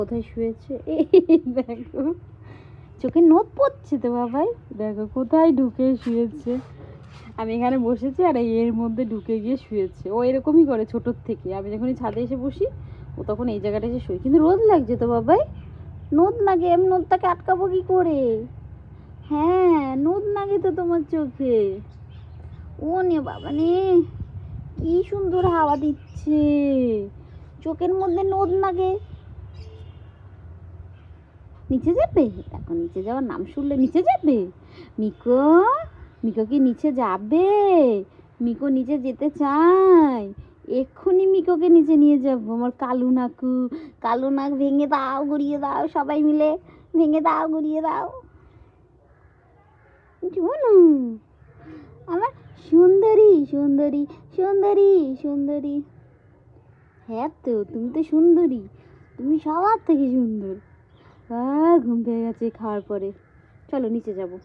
কোথায় শুয়েছে এই দেখো, চোখে নখ পড়ছে তো বাবাই, দেখো কোথায় ঢুকে শুয়েছে। আমি এখানে বসেছি আর এর মধ্যে ঢুকে গিয়ে শুয়েছে। ও এরকমই করে ছোটোর থেকে। আমি যখনই ছাদে এসে বসি ও তখন এই জায়গাটা এসে শুই। কিন্তু রোদ লাগছে তো বাবাই, নদ লাগে, আমি নদটাকে আটকাবো কি করে? হ্যাঁ নদ লাগে তো তোমার চোখে। ও নে বাবা নে, কি সুন্দর হাওয়া দিচ্ছে, চোখের মধ্যে নদ লাগে। নিচে যাবে, এখন নিচে যাওয়ার নাম শুনলে নিচে যাবে। মিকো, মিকো কি নিচে যাবে? মিকো নিচে যেতে চায়, এক্ষুনি মিকোকে নিচে নিয়ে যাবো। আমার কালু নাকু, কালু নাক ভেঙে দাও, গড়িয়ে দাও, সবাই মিলে ভেঙে দাও, গড়িয়ে দাও। জুনু, আমার সুন্দরী সুন্দরী সুন্দরী সুন্দরী। হ্যাঁ তো তুমি তো সুন্দরী, তুমি সবার থেকে সুন্দর। ঘুম পেয়ে গেছে খাওয়ার পরে, চলো নিচে যাবো।